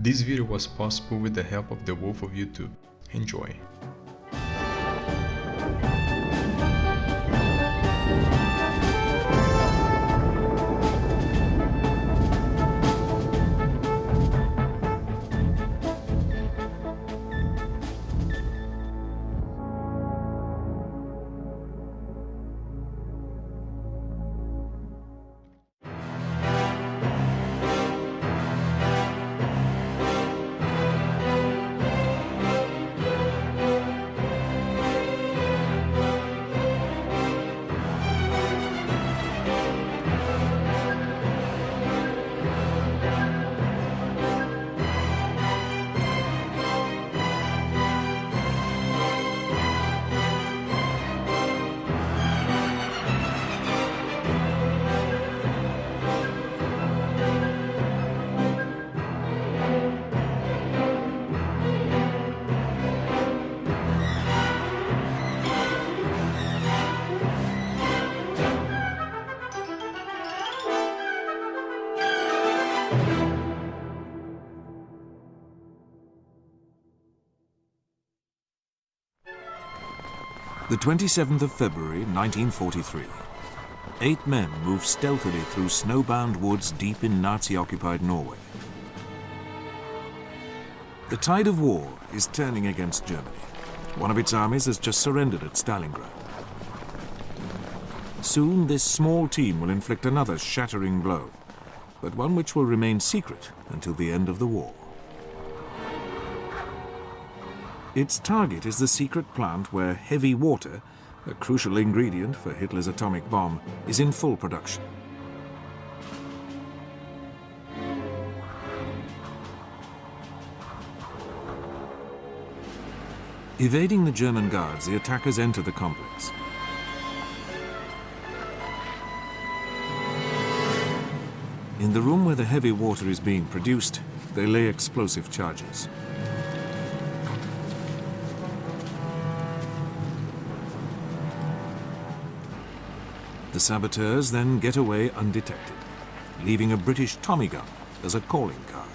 This video was possible with the help of the Wolf of YouTube. Enjoy! The 27th of February, 1943. 8 men moved stealthily through snowbound woods deep in Nazi-occupied Norway. The tide of war is turning against Germany. One of its armies has just surrendered at Stalingrad. Soon, this small team will inflict another shattering blow, but one which will remain secret until the end of the war. Its target is the secret plant where heavy water, a crucial ingredient for Hitler's atomic bomb, is in full production. Evading the German guards, the attackers enter the complex. In the room where the heavy water is being produced, they lay explosive charges. The saboteurs then get away undetected, leaving a British Tommy gun as a calling card.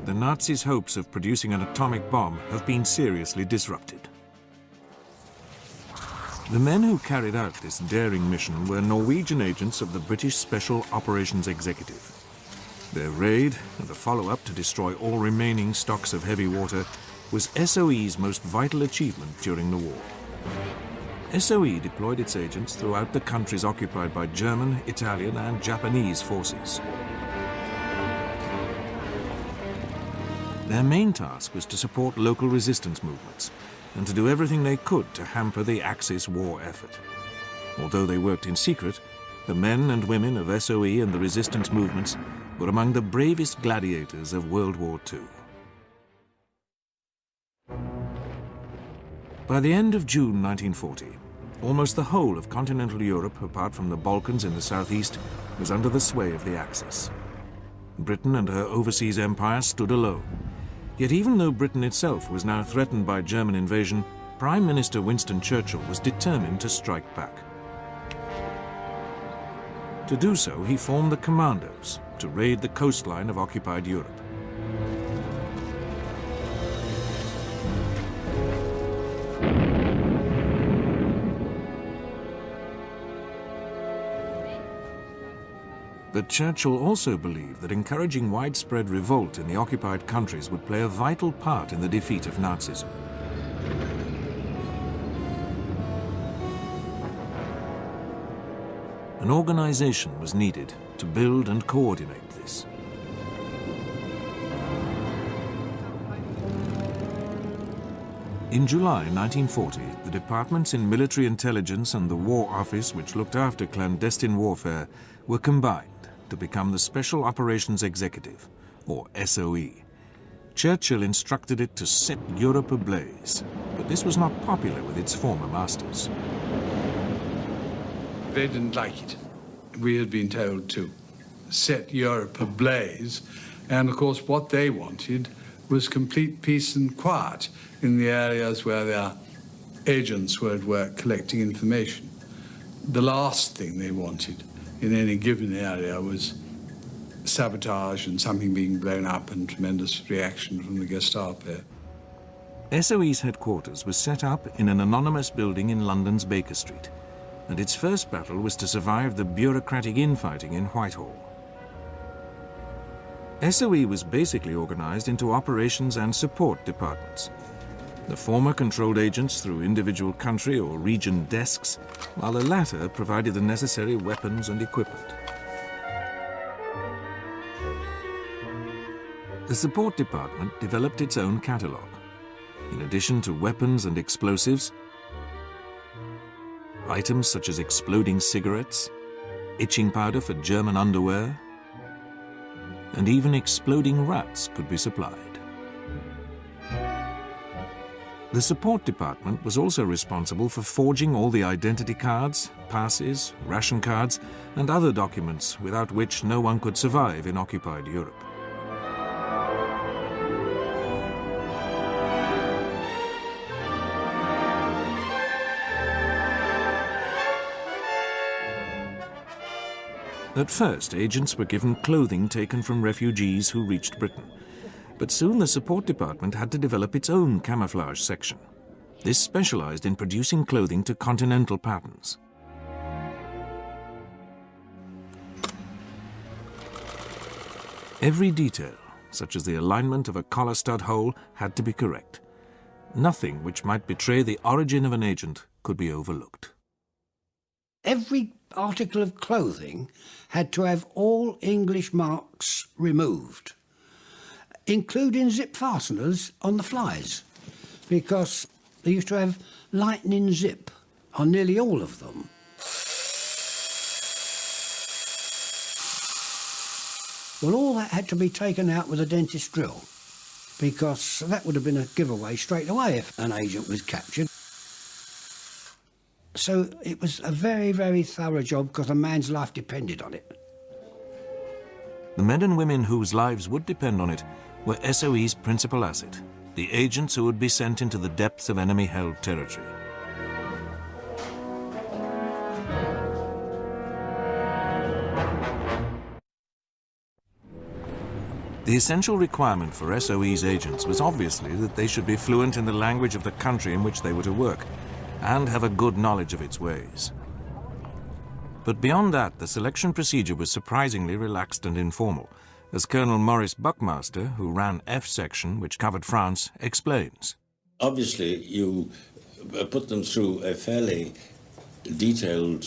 The Nazis' hopes of producing an atomic bomb have been seriously disrupted. The men who carried out this daring mission were Norwegian agents of the British Special Operations Executive. Their raid, and the follow-up to destroy all remaining stocks of heavy water, was SOE's most vital achievement during the war. SOE deployed its agents throughout the countries occupied by German, Italian, and Japanese forces. Their main task was to support local resistance movements, and to do everything they could to hamper the Axis war effort. Although they worked in secret, the men and women of SOE and the resistance movements were among the bravest gladiators of World War II. By the end of June 1940, almost the whole of continental Europe, apart from the Balkans in the southeast, was under the sway of the Axis. Britain and her overseas empire stood alone. Yet even though Britain itself was now threatened by German invasion, Prime Minister Winston Churchill was determined to strike back. To do so, he formed the Commandos to raid the coastline of occupied Europe. But Churchill also believed that encouraging widespread revolt in the occupied countries would play a vital part in the defeat of Nazism. An organization was needed to build and coordinate this. In July 1940, the departments in military intelligence and the War Office, which looked after clandestine warfare, were combined to become the Special Operations Executive, or SOE. Churchill instructed it to set Europe ablaze, but this was not popular with its former masters. They didn't like it. We had been told to set Europe ablaze, and of course what they wanted was complete peace and quiet in the areas where their agents were at work collecting information. The last thing they wanted in any given area was sabotage and something being blown up and tremendous reaction from the Gestapo. SOE's headquarters was set up in an anonymous building in London's Baker Street, and its first battle was to survive the bureaucratic infighting in Whitehall. SOE was basically organized into operations and support departments. The former controlled agents through individual country or region desks, while the latter provided the necessary weapons and equipment. The support department developed its own catalogue. In addition to weapons and explosives, items such as exploding cigarettes, itching powder for German underwear, and even exploding rats could be supplied. The support department was also responsible for forging all the identity cards, passes, ration cards, and other documents without which no one could survive in occupied Europe. At first, agents were given clothing taken from refugees who reached Britain. But soon the support department had to develop its own camouflage section. This specialized in producing clothing to continental patterns. Every detail, such as the alignment of a collar stud hole, had to be correct. Nothing which might betray the origin of an agent could be overlooked. Every article of clothing had to have all English marks removed, including zip fasteners on the flies, because they used to have lightning zip on nearly all of them. Well, all that had to be taken out with a dentist drill, because that would have been a giveaway straight away if an agent was captured. So it was a very, very thorough job because a man's life depended on it. The men and women whose lives would depend on it were SOE's principal asset, the agents who would be sent into the depths of enemy-held territory. The essential requirement for SOE's agents was obviously that they should be fluent in the language of the country in which they were to work, and have a good knowledge of its ways. But beyond that, the selection procedure was surprisingly relaxed and informal, as Colonel Maurice Buckmaster, who ran F section, which covered France, explains. Obviously, you put them through a fairly detailed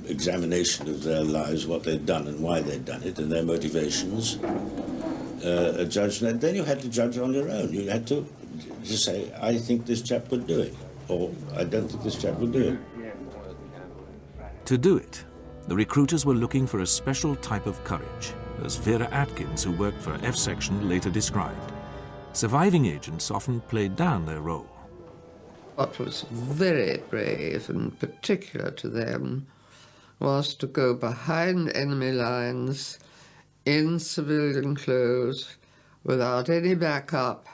examination of their lives, what they'd done and why they'd done it, and their motivations, a judgment. Then you had to judge on your own. You had to just say, I think this chap could do it, or I don't think this chap would do it. To do it, the recruiters were looking for a special type of courage, as Vera Atkins, who worked for F section, later described. Surviving agents often played down their role. What was very brave and particular to them was to go behind enemy lines in civilian clothes without any backup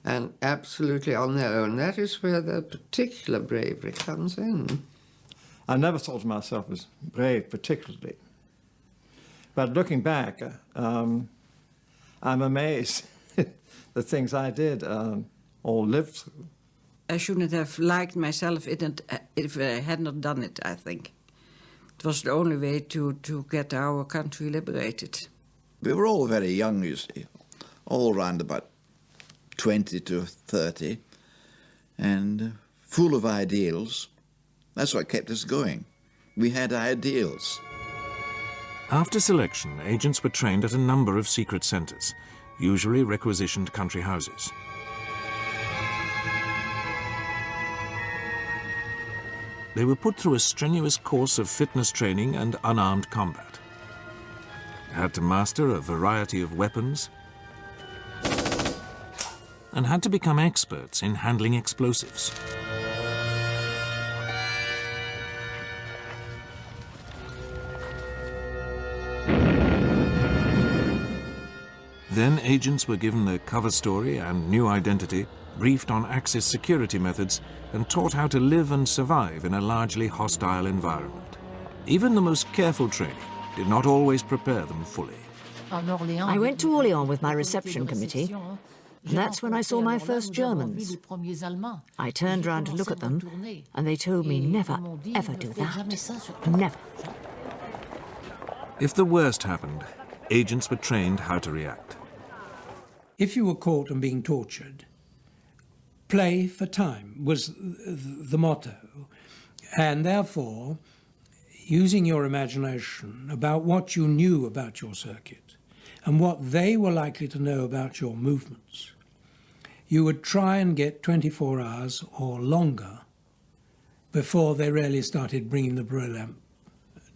and absolutely on their own. That is where the particular bravery comes in. I never thought of myself as brave particularly. But looking back, I'm amazed the things I did or lived through. I shouldn't have liked myself if I had not done it, I think. It was the only way to get our country liberated. We were all very young, you see, all round about 20 to 30, and full of ideals. That's what kept us going. We had ideals. After selection, agents were trained at a number of secret centres, usually requisitioned country houses. They were put through a strenuous course of fitness training and unarmed combat. They had to master a variety of weapons and had to become experts in handling explosives. Then agents were given their cover story and new identity, briefed on Axis security methods, and taught how to live and survive in a largely hostile environment. Even the most careful training did not always prepare them fully. I went to Orléans with my reception committee. That's when I saw my first Germans. I turned round to look at them, and they told me never, ever do that. Never. If the worst happened, agents were trained how to react. If you were caught and being tortured, play for time was the motto, and therefore using your imagination about what you knew about your circuit and what they were likely to know about your movements, you would try and get 24 hours or longer before they really started bringing the Bro lamp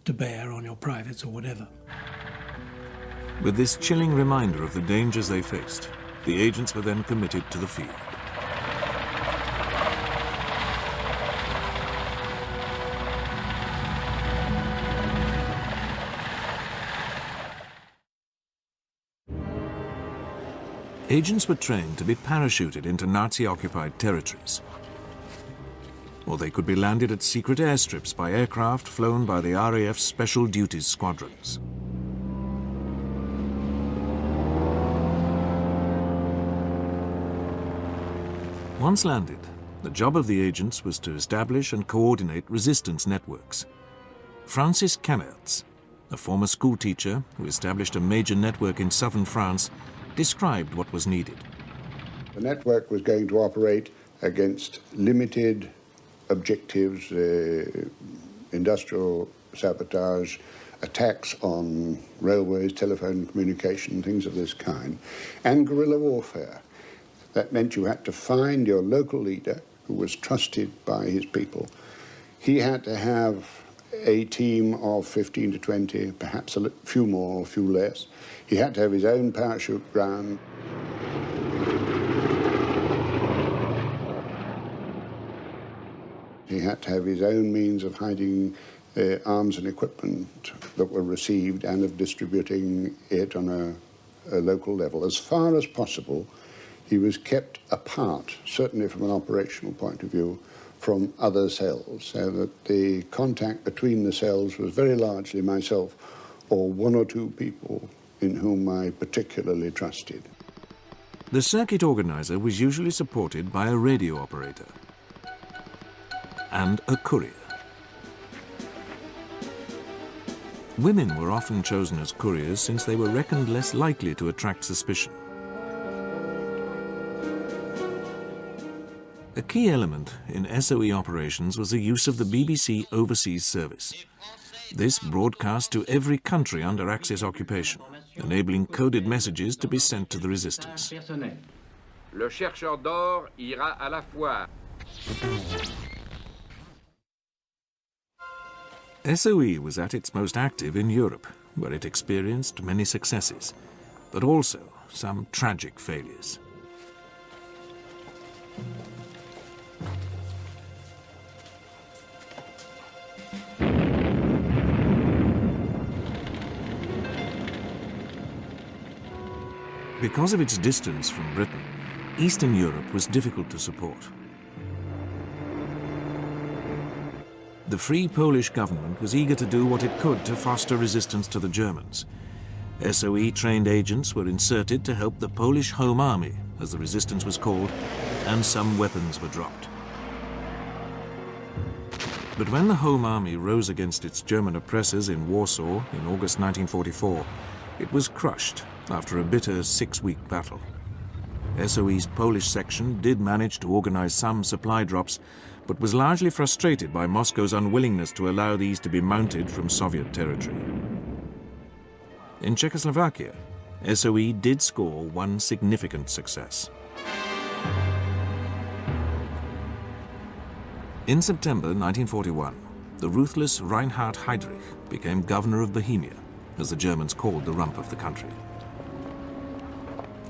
to bear on your privates or whatever. With this chilling reminder of the dangers they faced, the agents were then committed to the field. Agents were trained to be parachuted into Nazi-occupied territories, or they could be landed at secret airstrips by aircraft flown by the RAF's Special Duties squadrons. Once landed, the job of the agents was to establish and coordinate resistance networks. Francis Kammertz, a former schoolteacher who established a major network in southern France, described what was needed. The network was going to operate against limited objectives, industrial sabotage, attacks on railways, telephone communication, things of this kind, and guerrilla warfare. That meant you had to find your local leader, who was trusted by his people. He had to have a team of 15 to 20, perhaps a few more, a few less. He had to have his own parachute ground. He had to have his own means of hiding arms and equipment that were received and of distributing it on a local level. As far as possible, he was kept apart, certainly from an operational point of view, from other cells, so that the contact between the cells was very largely myself or one or two people in whom I particularly trusted. The circuit organizer was usually supported by a radio operator and a courier. Women were often chosen as couriers since they were reckoned less likely to attract suspicion. A key element in SOE operations was the use of the BBC Overseas Service. This broadcast to every country under Axis occupation, enabling coded messages to be sent to the resistance. Le chercheur d'or ira à la foire. SOE was at its most active in Europe, where it experienced many successes, but also some tragic failures. Because of its distance from Britain, Eastern Europe was difficult to support. The Free Polish government was eager to do what it could to foster resistance to the Germans. SOE-trained agents were inserted to help the Polish Home Army, as the resistance was called, and some weapons were dropped. But when the Home Army rose against its German oppressors in Warsaw in August 1944, it was crushed after a bitter 6-week battle. SOE's Polish section did manage to organize some supply drops, but was largely frustrated by Moscow's unwillingness to allow these to be mounted from Soviet territory. In Czechoslovakia, SOE did score one significant success. In September 1941, the ruthless Reinhard Heydrich became governor of Bohemia, as the Germans called the rump of the country.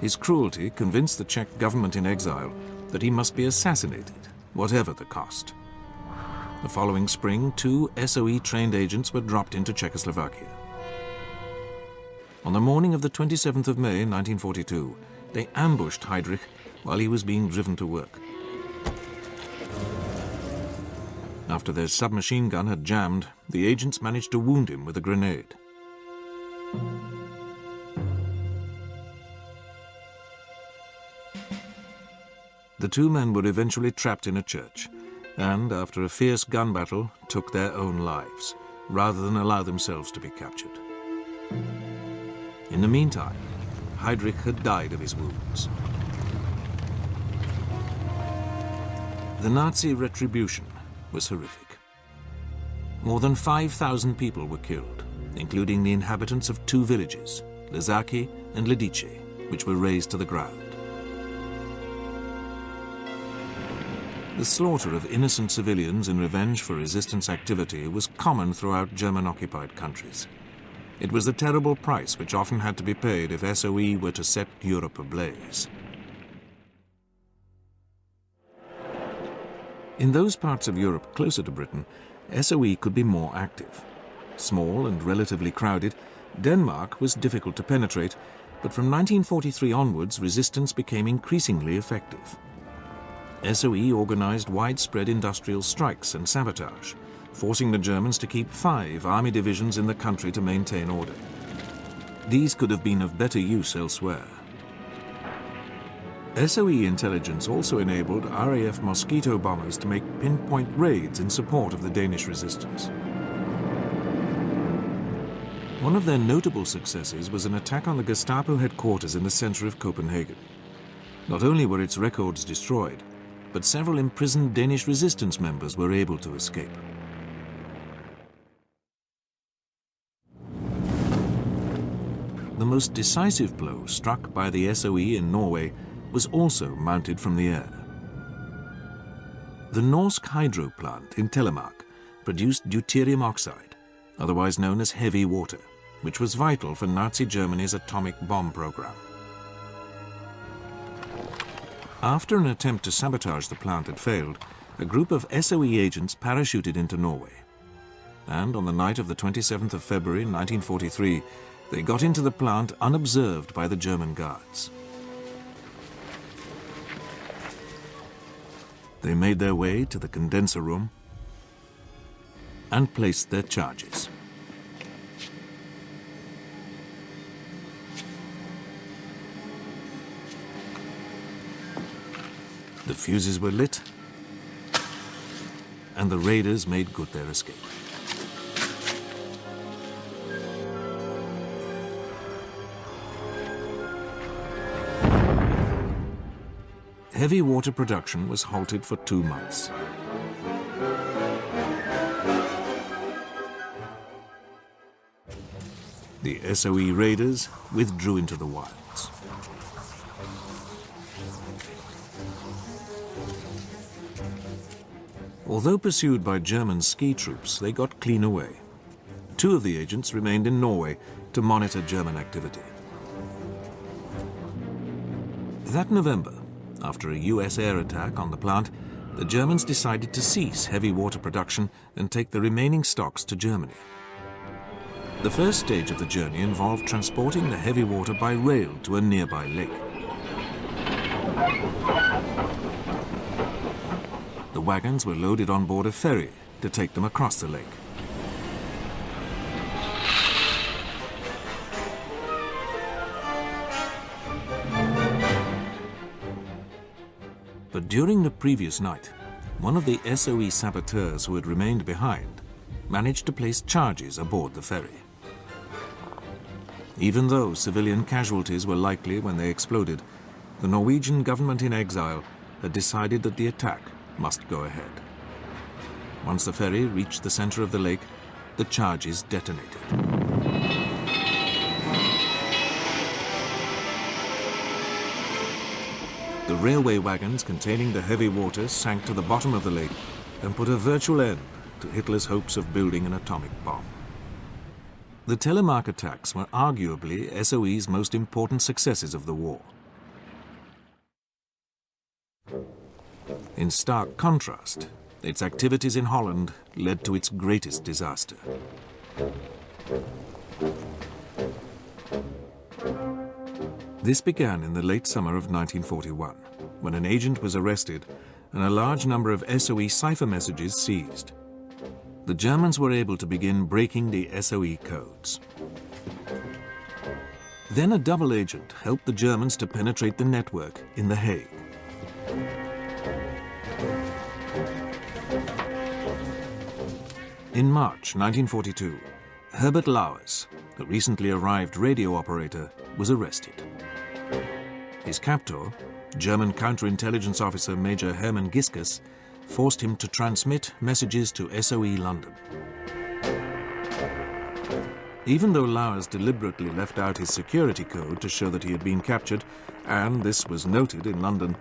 His cruelty convinced the Czech government in exile that he must be assassinated, whatever the cost. The following spring, 2 SOE-trained agents were dropped into Czechoslovakia. On the morning of the 27th of May 1942, they ambushed Heydrich while he was being driven to work. After their submachine gun had jammed, the agents managed to wound him with a grenade. The two men were eventually trapped in a church and, after a fierce gun battle, took their own lives, rather than allow themselves to be captured. In the meantime, Heydrich had died of his wounds. The Nazi retribution was horrific. More than 5,000 people were killed, including the inhabitants of two villages, Lezaki and Ledice, which were razed to the ground. The slaughter of innocent civilians in revenge for resistance activity was common throughout German-occupied countries. It was the terrible price which often had to be paid if SOE were to set Europe ablaze. In those parts of Europe closer to Britain, SOE could be more active. Small and relatively crowded, Denmark was difficult to penetrate, but from 1943 onwards, resistance became increasingly effective. SOE organized widespread industrial strikes and sabotage, forcing the Germans to keep 5 army divisions in the country to maintain order. These could have been of better use elsewhere. SOE intelligence also enabled RAF Mosquito bombers to make pinpoint raids in support of the Danish resistance. One of their notable successes was an attack on the Gestapo headquarters in the center of Copenhagen. Not only were its records destroyed, but several imprisoned Danish resistance members were able to escape. The most decisive blow struck by the SOE in Norway was also mounted from the air. The Norsk hydro plant in Telemark produced deuterium oxide, otherwise known as heavy water, which was vital for Nazi Germany's atomic bomb program. After an attempt to sabotage the plant had failed, a group of SOE agents parachuted into Norway. And on the night of the 27th of February 1943, they got into the plant unobserved by the German guards. They made their way to the condenser room and placed their charges. The fuses were lit, and the raiders made good their escape. Heavy water production was halted for 2 months. The SOE raiders withdrew into the wilds. Although pursued by German ski troops, they got clean away. 2 of the agents remained in Norway to monitor German activity. That November, after a US air attack on the plant, the Germans decided to cease heavy water production and take the remaining stocks to Germany. The first stage of the journey involved transporting the heavy water by rail to a nearby lake. The wagons were loaded on board a ferry to take them across the lake. But during the previous night, one of the SOE saboteurs who had remained behind managed to place charges aboard the ferry. Even though civilian casualties were likely when they exploded, the Norwegian government in exile had decided that the attack must go ahead. Once the ferry reached the center of the lake, the charges detonated. The railway wagons containing the heavy water sank to the bottom of the lake and put a virtual end to Hitler's hopes of building an atomic bomb. The Telemark attacks were arguably SOE's most important successes of the war. In stark contrast, its activities in Holland led to its greatest disaster. This began in the late summer of 1941, when an agent was arrested and a large number of SOE cipher messages seized. The Germans were able to begin breaking the SOE codes. Then a double agent helped the Germans to penetrate the network in The Hague. In March 1942, Herbert Lauers, a recently arrived radio operator, was arrested. His captor, German counterintelligence officer Major Hermann Giskus, forced him to transmit messages to SOE London. Even though Lauers deliberately left out his security code to show that he had been captured, and this was noted in London,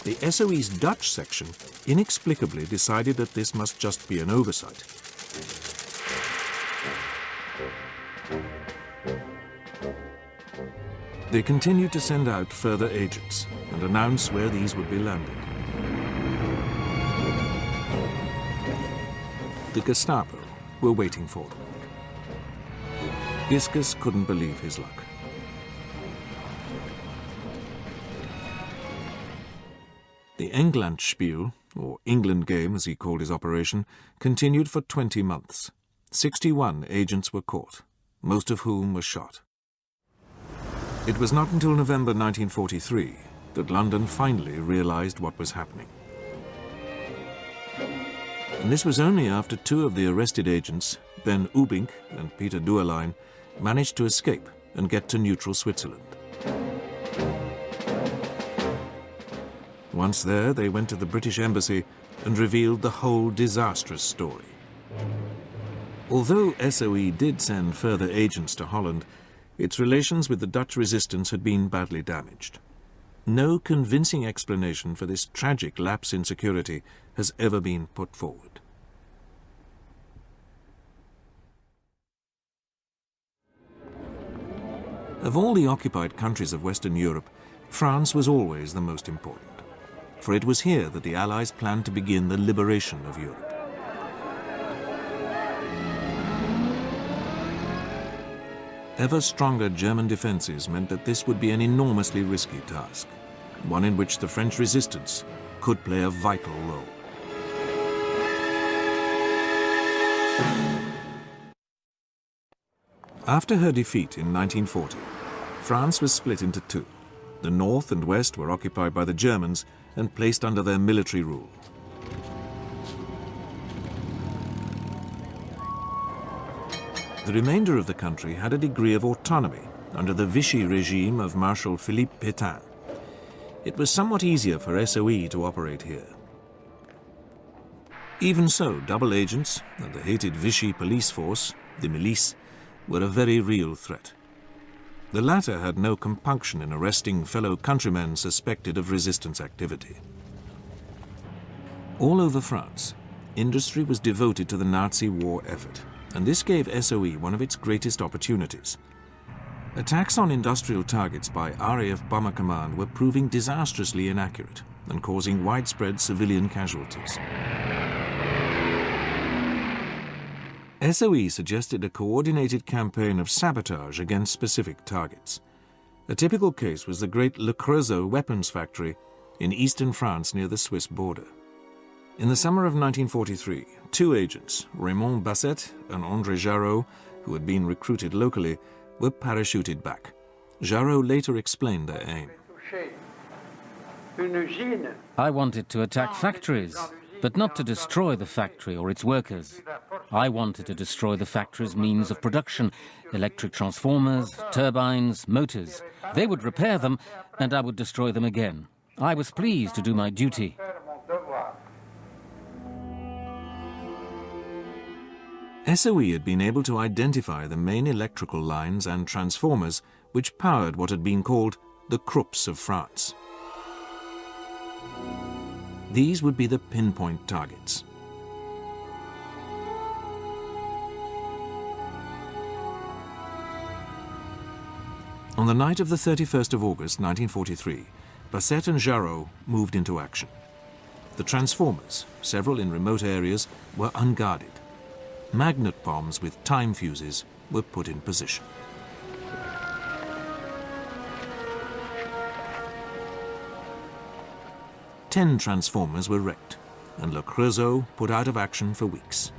the SOE's Dutch section inexplicably decided that this must just be an oversight. They continued to send out further agents and announce where these would be landed. The Gestapo were waiting for them. Giskus couldn't believe his luck. The Englandspiel, or England game as he called his operation, continued for 20 months. 61 agents were caught, most of whom were shot. It was not until November 1943 that London finally realized what was happening. And this was only after two of the arrested agents, Ben Ubink and Peter Duerlein, managed to escape and get to neutral Switzerland. Once there, they went to the British Embassy and revealed the whole disastrous story. Although SOE did send further agents to Holland, its relations with the Dutch resistance had been badly damaged. No convincing explanation for this tragic lapse in security has ever been put forward. Of all the occupied countries of Western Europe, France was always the most important, for it was here that the Allies planned to begin the liberation of Europe. Ever stronger German defenses meant that this would be an enormously risky task, one in which the French resistance could play a vital role. After her defeat in 1940, France was split into two. The north and west were occupied by the Germans and placed under their military rule. The remainder of the country had a degree of autonomy under the Vichy regime of Marshal Philippe Pétain. It was somewhat easier for SOE to operate here. Even so, double agents and the hated Vichy police force, the Milice, were a very real threat. The latter had no compunction in arresting fellow countrymen suspected of resistance activity. All over France, industry was devoted to the Nazi war effort, and this gave SOE one of its greatest opportunities. Attacks on industrial targets by RAF Bomber Command were proving disastrously inaccurate and causing widespread civilian casualties. SOE suggested a coordinated campaign of sabotage against specific targets. A typical case was the great Le Creusot weapons factory in eastern France near the Swiss border. In the summer of 1943, two agents, Raymond Basset and André Jarreau, who had been recruited locally, were parachuted back. Jarreau later explained their aim. I wanted to attack factories, but not to destroy the factory or its workers. I wanted to destroy the factory's means of production, electric transformers, turbines, motors. They would repair them, and I would destroy them again. I was pleased to do my duty. SOE had been able to identify the main electrical lines and transformers which powered what had been called the Krupps of France. These would be the pinpoint targets. On the night of the 31st of August 1943, Basset and Jarreau moved into action. The transformers, several in remote areas, were unguarded. Magnet bombs with time fuses were put in position. 10 transformers were wrecked, and Le Creusot put out of action for weeks.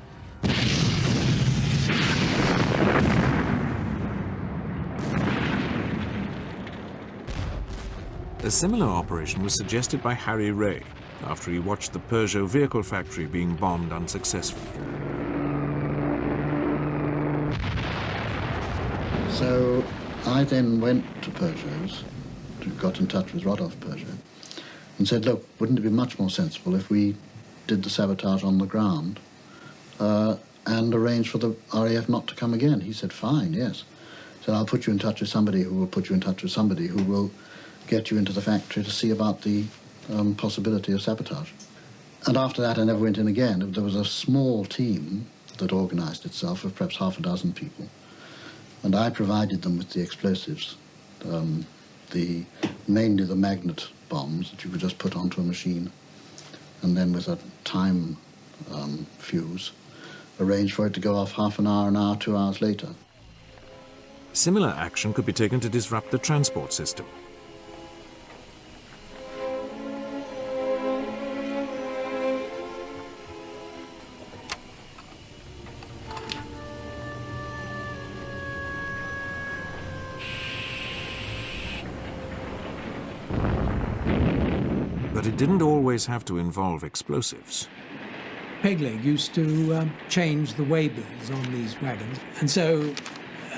A similar operation was suggested by Harry Ray after he watched the Peugeot vehicle factory being bombed unsuccessfully. So I then went to Peugeot's, got in touch with Rodolphe Peugeot, and said, look, wouldn't it be much more sensible if we did the sabotage on the ground and arranged for the RAF not to come again? He said, fine, yes. So I'll put you in touch with somebody who will put you in touch with somebody who will get you into the factory to see about the possibility of sabotage. And after that, I never went in again. There was a small team that organized itself of perhaps half a dozen people, and I provided them with the explosives, mainly the magnet bombs that you could just put onto a machine, and then with a time fuse, arrange for it to go off half an hour, 2 hours later. Similar action could be taken to disrupt the transport system. But it didn't always have to involve explosives. Pegleg used to change the way-bills on these wagons, and so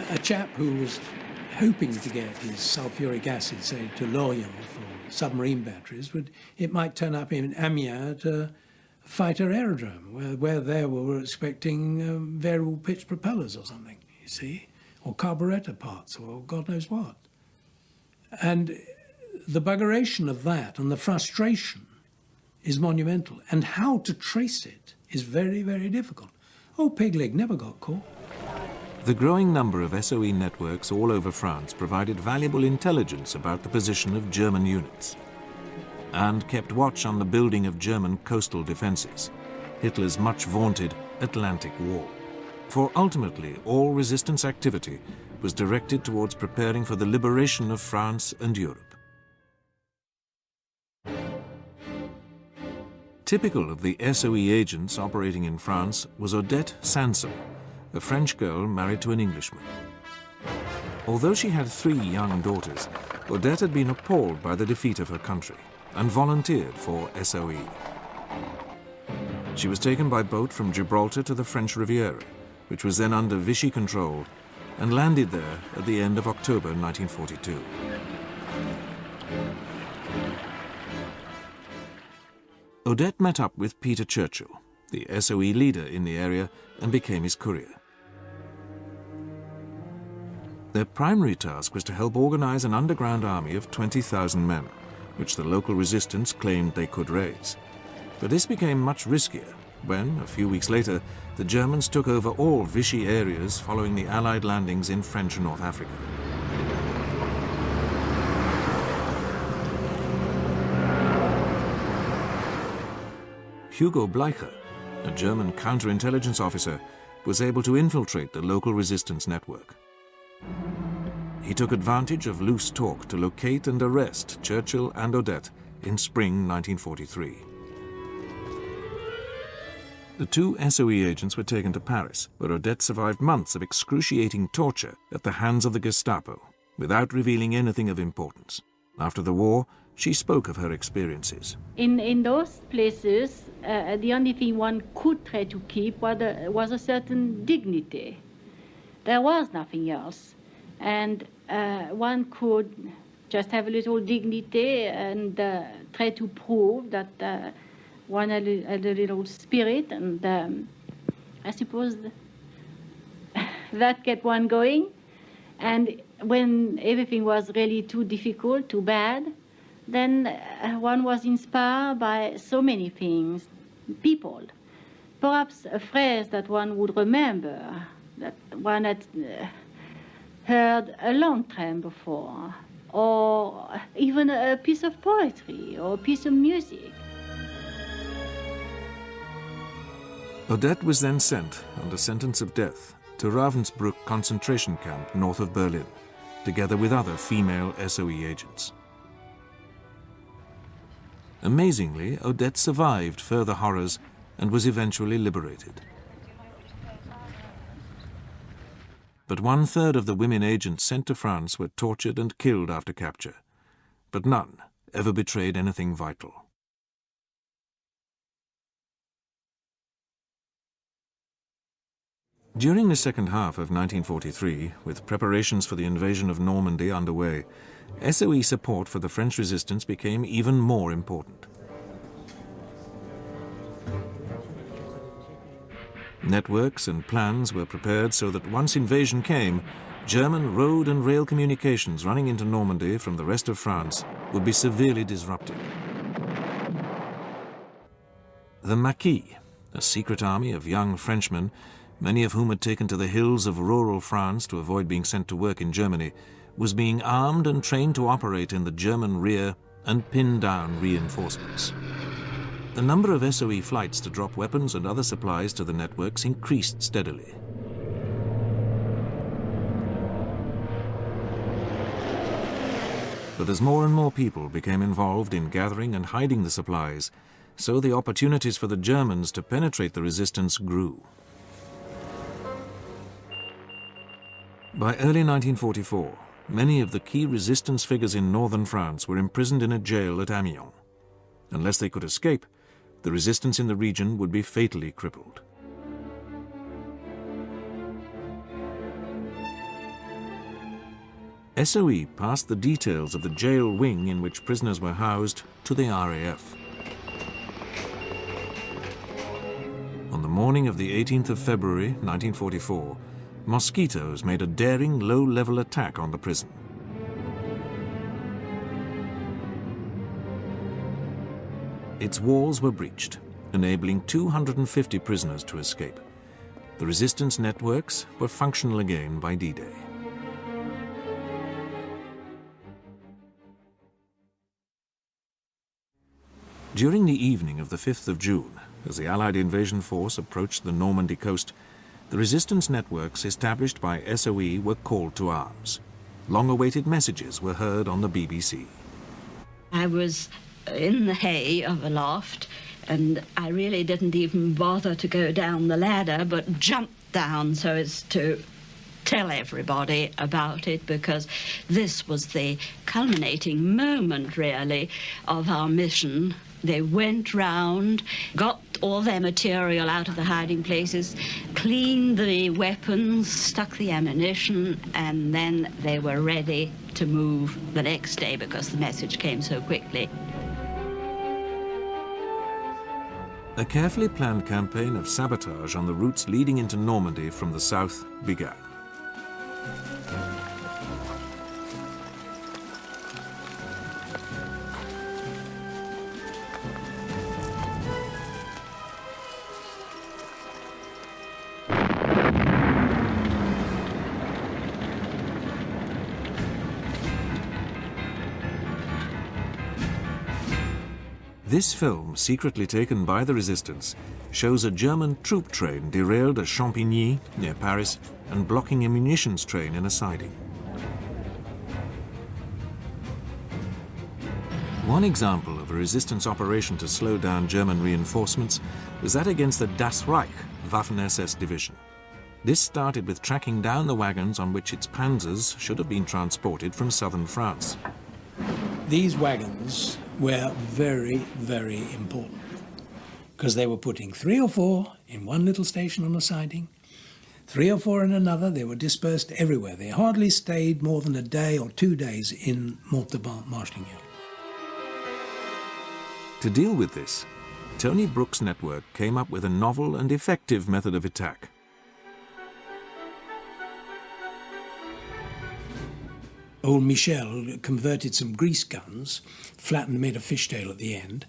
a chap who was hoping to get his sulfuric acid, say, to Lorient for submarine batteries, it might turn up in Amiens at a fighter aerodrome, where they were expecting variable pitch propellers or something, you see, or carburetor parts, or God knows what. And the buggeration of that and the frustration is monumental, and how to trace it is very, very difficult. Oh, Pegleg never got caught. The growing number of SOE networks all over France provided valuable intelligence about the position of German units and kept watch on the building of German coastal defenses, Hitler's much vaunted Atlantic Wall. For ultimately, all resistance activity was directed towards preparing for the liberation of France and Europe. Typical of the SOE agents operating in France was Odette Sanson, a French girl married to an Englishman. Although she had 3 young daughters, Odette had been appalled by the defeat of her country and volunteered for SOE. She was taken by boat from Gibraltar to the French Riviera, which was then under Vichy control, and landed there at the end of October 1942. Odette met up with Peter Churchill, the SOE leader in the area, and became his courier. Their primary task was to help organize an underground army of 20,000 men, which the local resistance claimed they could raise. But this became much riskier when, a few weeks later, the Germans took over all Vichy areas following the Allied landings in French North Africa. Hugo Bleicher, a German counterintelligence officer, was able to infiltrate the local resistance network. He took advantage of loose talk to locate and arrest Churchill and Odette in spring 1943. The 2 SOE agents were taken to Paris, where Odette survived months of excruciating torture at the hands of the Gestapo, without revealing anything of importance. After the war, she spoke of her experiences. In those places, the only thing one could try to keep was a certain dignity. There was nothing else. And one could just have a little dignity and try to prove that one had a little spirit, and I suppose that kept one going. And when everything was really too difficult, too bad, then one was inspired by so many things, people. Perhaps a phrase that one would remember, that one had heard a long time before, or even a piece of poetry or a piece of music. Odette was then sent, under sentence of death, to Ravensbrück concentration camp north of Berlin, together with other female SOE agents. Amazingly, Odette survived further horrors and was eventually liberated. But 1/3 of the women agents sent to France were tortured and killed after capture, but none ever betrayed anything vital. During the second half of 1943, with preparations for the invasion of Normandy underway, SOE support for the French resistance became even more important. Networks and plans were prepared so that once invasion came, German road and rail communications running into Normandy from the rest of France would be severely disrupted. The Maquis, a secret army of young Frenchmen, many of whom had taken to the hills of rural France to avoid being sent to work in Germany, was being armed and trained to operate in the German rear and pin down reinforcements. The number of SOE flights to drop weapons and other supplies to the networks increased steadily. But as more and more people became involved in gathering and hiding the supplies, so the opportunities for the Germans to penetrate the resistance grew. By early 1944, many of the key resistance figures in northern France were imprisoned in a jail at Amiens. Unless they could escape, the resistance in the region would be fatally crippled. SOE passed the details of the jail wing in which prisoners were housed to the RAF. On the morning of the 18th of February, 1944, mosquitoes made a daring low-level attack on the prison. Its walls were breached, enabling 250 prisoners to escape. The resistance networks were functional again by D-Day. During the evening of the 5th of June, as the Allied invasion force approached the Normandy coast, the resistance networks established by SOE were called to arms. Long-awaited messages were heard on the BBC. I was in the hay of a loft, and I really didn't even bother to go down the ladder, but jumped down so as to tell everybody about it, because this was the culminating moment, really, of our mission. They went round, got all their material out of the hiding places, cleaned the weapons, stuck the ammunition, and then they were ready to move the next day because the message came so quickly. A carefully planned campaign of sabotage on the routes leading into Normandy from the south began. This film, secretly taken by the resistance, shows a German troop train derailed at Champigny, near Paris, and blocking a munitions train in a siding. One example of a resistance operation to slow down German reinforcements was that against the Das Reich Waffen-SS division. This started with tracking down the wagons on which its panzers should have been transported from southern France. These wagons were very, very important because they were putting 3 or 4 in one little station on a siding, 3 or 4 in another. They were dispersed everywhere. They hardly stayed more than a day or 2 days in Montauban marshalling unit. To deal with this, Tony Brooks' network came up with a novel and effective method of attack. Old Michel converted some grease guns, flattened, made a fishtail at the end,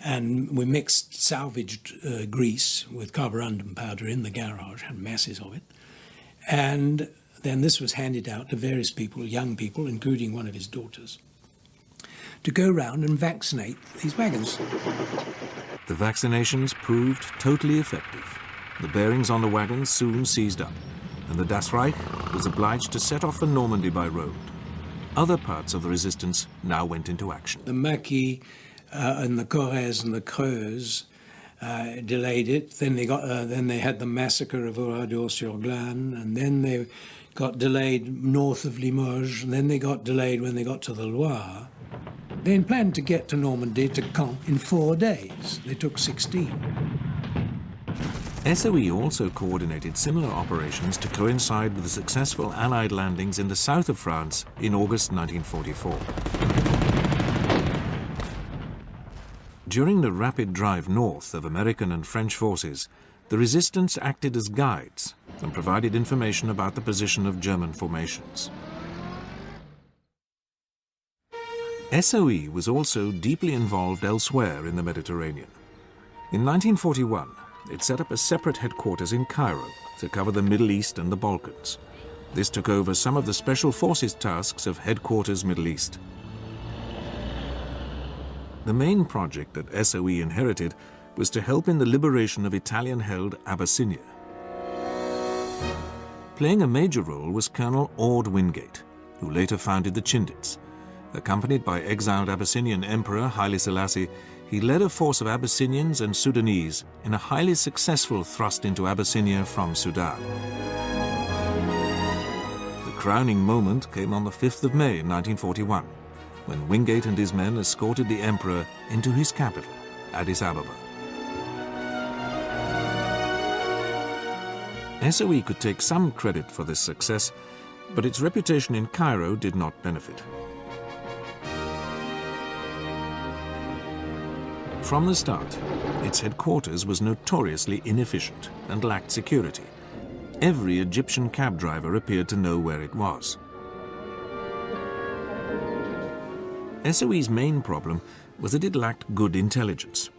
and we mixed salvaged grease with carborundum powder in the garage, had masses of it. And then this was handed out to various people, young people, including one of his daughters, to go round and vaccinate these wagons. The vaccinations proved totally effective. The bearings on the wagons soon seized up, and the Das Reich was obliged to set off for Normandy by road. Other parts of the resistance now went into action. The Maquis and the Corrèze and the Creuse delayed it. Then they had the massacre of Oradour-sur-Glane, and then they got delayed north of Limoges, and then they got delayed when they got to the Loire. They planned to get to Normandy, to Caen, in 4 days. They took 16. SOE also coordinated similar operations to coincide with the successful Allied landings in the south of France in August 1944. During the rapid drive north of American and French forces, the resistance acted as guides and provided information about the position of German formations. SOE was also deeply involved elsewhere in the Mediterranean. In 1941, it set up a separate headquarters in Cairo to cover the Middle East and the Balkans. This took over some of the special forces tasks of Headquarters Middle East. The main project that SOE inherited was to help in the liberation of Italian-held Abyssinia. Playing a major role was Colonel Ord Wingate, who later founded the Chindits. Accompanied by exiled Abyssinian Emperor Haile Selassie, he led a force of Abyssinians and Sudanese in a highly successful thrust into Abyssinia from Sudan. The crowning moment came on the 5th of May 1941, when Wingate and his men escorted the emperor into his capital, Addis Ababa. SOE could take some credit for this success, but its reputation in Cairo did not benefit. From the start, its headquarters was notoriously inefficient and lacked security. Every Egyptian cab driver appeared to know where it was. SOE's main problem was that it lacked good intelligence,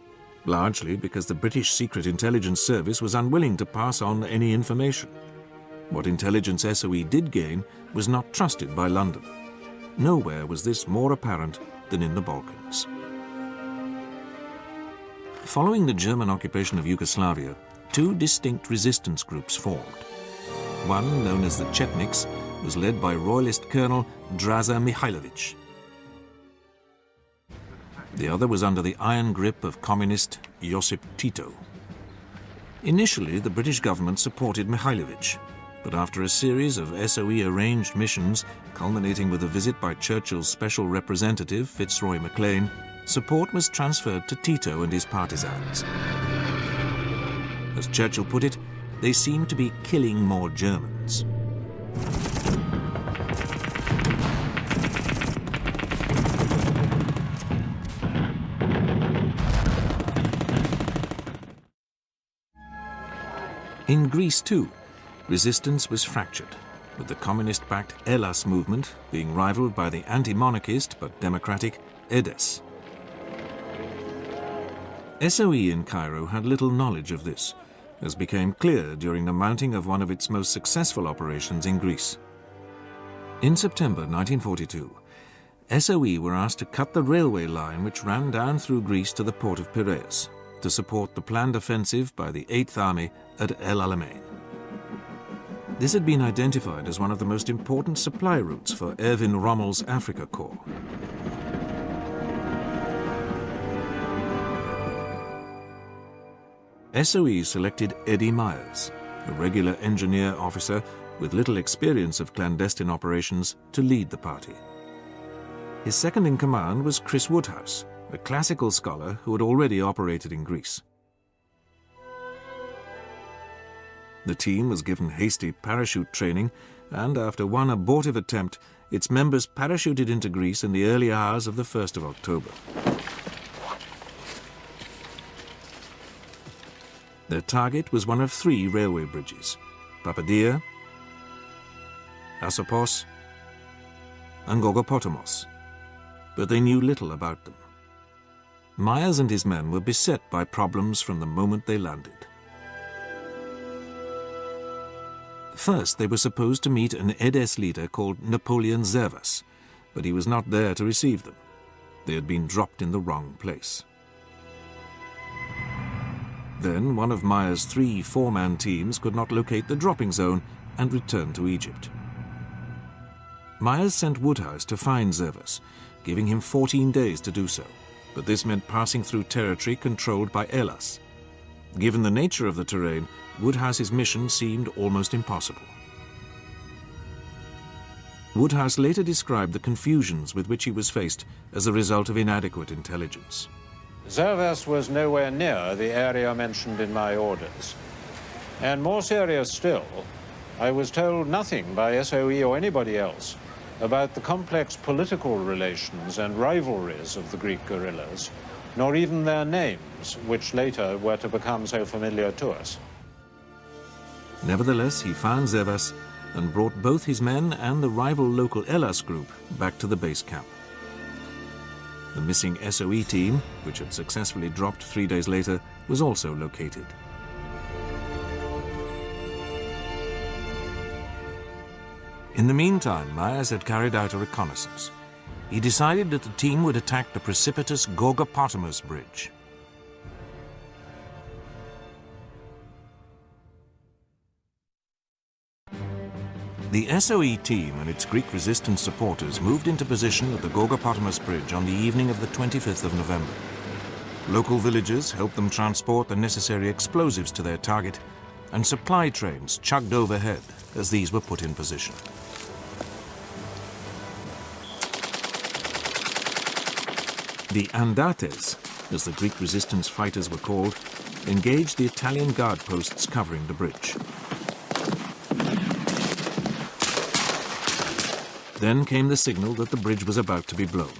largely because the British Secret Intelligence Service was unwilling to pass on any information. What intelligence SOE did gain was not trusted by London. Nowhere was this more apparent than in the Balkans. Following the German occupation of Yugoslavia, two distinct resistance groups formed. One, known as the Chetniks, was led by Royalist Colonel Draza Mihailovic. The other was under the iron grip of communist Josip Tito. Initially, the British government supported Mihailovic, but after a series of SOE-arranged missions, culminating with a visit by Churchill's special representative, Fitzroy MacLean, support was transferred to Tito and his partisans. As Churchill put it, they seemed to be killing more Germans. In Greece, too, resistance was fractured, with the communist-backed Elas movement being rivaled by the anti-monarchist but democratic EDES. SOE in Cairo had little knowledge of this, as became clear during the mounting of one of its most successful operations in Greece. In September 1942, SOE were asked to cut the railway line which ran down through Greece to the port of Piraeus to support the planned offensive by the 8th Army at El Alamein. This had been identified as one of the most important supply routes for Erwin Rommel's Africa Corps. SOE selected Eddie Myers, a regular engineer officer with little experience of clandestine operations, to lead the party. His second in command was Chris Woodhouse, a classical scholar who had already operated in Greece. The team was given hasty parachute training, and after one abortive attempt, its members parachuted into Greece in the early hours of the 1st of October. Their target was one of 3 railway bridges: Papadia, Asopos, and Gogopotamos, but they knew little about them. Myers and his men were beset by problems from the moment they landed. First, they were supposed to meet an EDES leader called Napoleon Zervas, but he was not there to receive them. They had been dropped in the wrong place. Then, one of Myers' 3 4-man teams could not locate the dropping zone and returned to Egypt. Myers sent Woodhouse to find Zervas, giving him 14 days to do so. but this meant passing through territory controlled by Hellas. Given the nature of the terrain, Woodhouse's mission seemed almost impossible. Woodhouse later described the confusions with which he was faced as a result of inadequate intelligence. Zervas was nowhere near the area mentioned in my orders. And more serious still, I was told nothing by SOE or anybody else about the complex political relations and rivalries of the Greek guerrillas, nor even their names, which later were to become so familiar to us. Nevertheless, he found Zervas and brought both his men and the rival local Hellas group back to the base camp. The missing SOE team, which had successfully dropped 3 days later, was also located. In the meantime, Myers had carried out a reconnaissance. He decided that the team would attack the precipitous Gorgopotamus Bridge. The SOE team and its Greek resistance supporters moved into position at the Gorgopotamus Bridge on the evening of the 25th of November. Local villagers helped them transport the necessary explosives to their target, and supply trains chugged overhead as these were put in position. The Andates, as the Greek resistance fighters were called, engaged the Italian guard posts covering the bridge. Then came the signal that the bridge was about to be blown.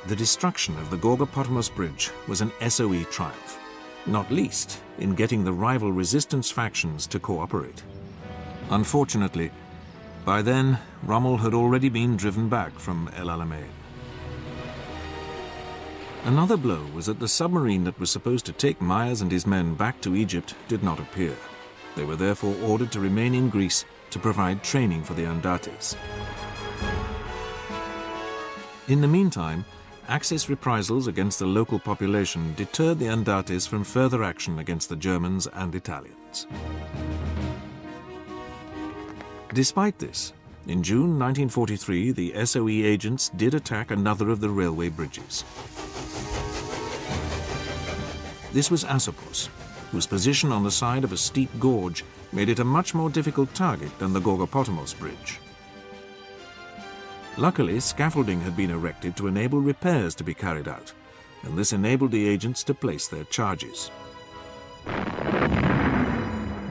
The destruction of the Gorgopotamus Bridge was an SOE triumph, not least in getting the rival resistance factions to cooperate. Unfortunately, by then, Rommel had already been driven back from El Alamein. Another blow was that the submarine that was supposed to take Myers and his men back to Egypt did not appear. They were therefore ordered to remain in Greece to provide training for the Andates. In the meantime, Axis reprisals against the local population deterred the Andates from further action against the Germans and Italians. Despite this, in June 1943, the SOE agents did attack another of the railway bridges. This was Asopos, whose position on the side of a steep gorge made it a much more difficult target than the Gorgopotamus Bridge. Luckily, scaffolding had been erected to enable repairs to be carried out, and this enabled the agents to place their charges.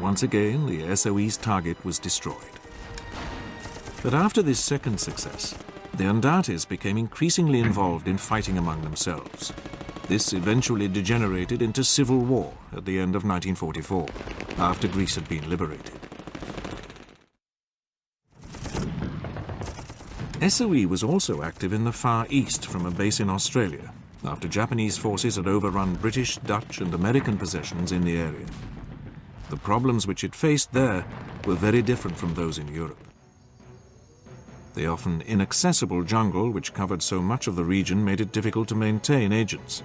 Once again, the SOE's target was destroyed. But after this second success, the Andates became increasingly involved in fighting among themselves. This eventually degenerated into civil war at the end of 1944, after Greece had been liberated. SOE was also active in the Far East from a base in Australia, after Japanese forces had overrun British, Dutch and American possessions in the area. The problems which it faced there were very different from those in Europe. The often inaccessible jungle which covered so much of the region made it difficult to maintain agents.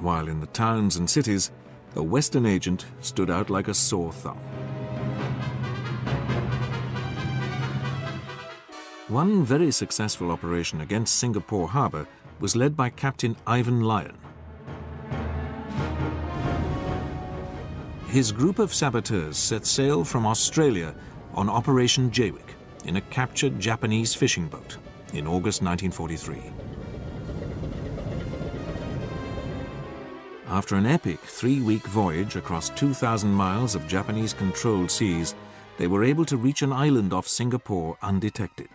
While in the towns and cities, a Western agent stood out like a sore thumb. One very successful operation against Singapore Harbour was led by Captain Ivan Lyon. His group of saboteurs set sail from Australia on Operation Jaywick in a captured Japanese fishing boat in August 1943. After an epic 3-week voyage across 2,000 miles of Japanese-controlled seas, they were able to reach an island off Singapore undetected.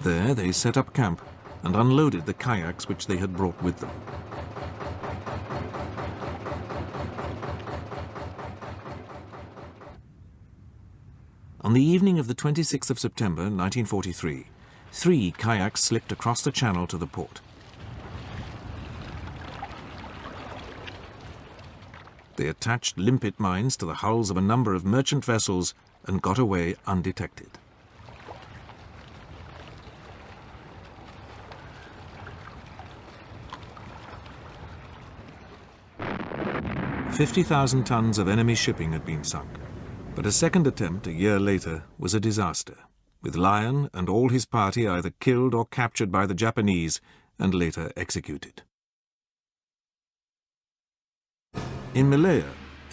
There they set up camp and unloaded the kayaks which they had brought with them. On the evening of the 26th of September 1943, 3 kayaks slipped across the channel to the port. They attached limpet mines to the hulls of a number of merchant vessels and got away undetected. 50,000 tons of enemy shipping had been sunk, but a second attempt a year later was a disaster, with Lyon and all his party either killed or captured by the Japanese and later executed. In Malaya,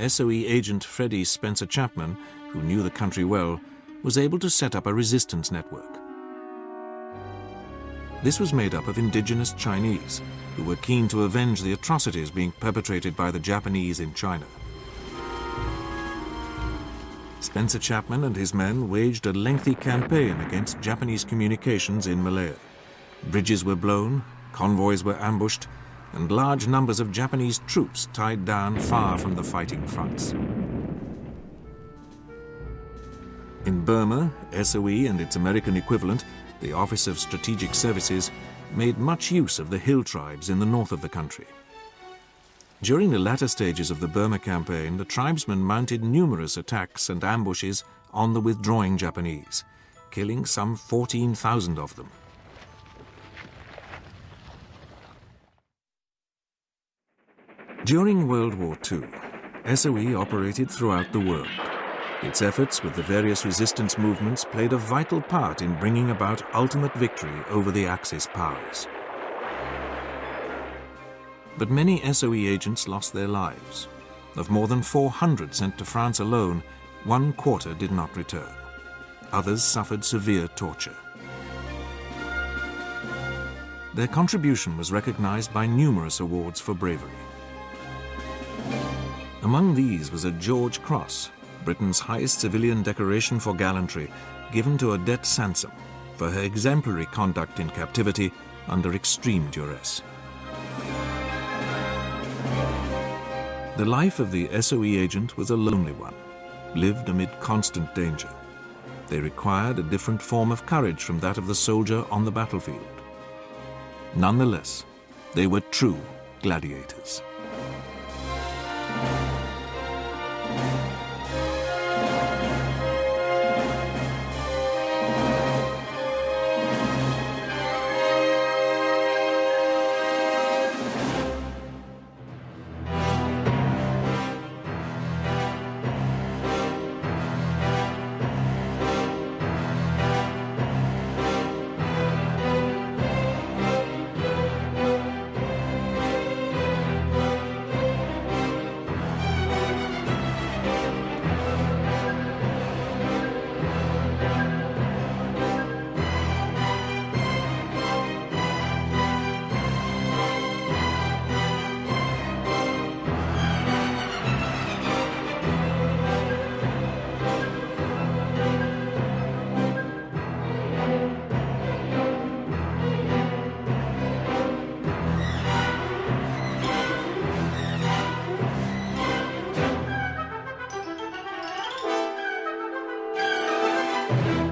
SOE agent Freddie Spencer Chapman, who knew the country well, was able to set up a resistance network. This was made up of indigenous Chinese, who were keen to avenge the atrocities being perpetrated by the Japanese in China. Spencer Chapman and his men waged a lengthy campaign against Japanese communications in Malaya. Bridges were blown, convoys were ambushed, and large numbers of Japanese troops tied down far from the fighting fronts. In Burma, SOE and its American equivalent, the Office of Strategic Services, made much use of the hill tribes in the north of the country. During the latter stages of the Burma campaign, the tribesmen mounted numerous attacks and ambushes on the withdrawing Japanese, killing some 14,000 of them. During World War II, SOE operated throughout the world. Its efforts with the various resistance movements played a vital part in bringing about ultimate victory over the Axis powers. But many SOE agents lost their lives. Of more than 400 sent to France alone, 1/4 did not return. Others suffered severe torture. Their contribution was recognized by numerous awards for bravery. Among these was a George Cross, Britain's highest civilian decoration for gallantry, given to Odette Sansom for her exemplary conduct in captivity under extreme duress. The life of the SOE agent was a lonely one, lived amid constant danger. They required a different form of courage from that of the soldier on the battlefield. Nonetheless, they were true gladiators. Thank you.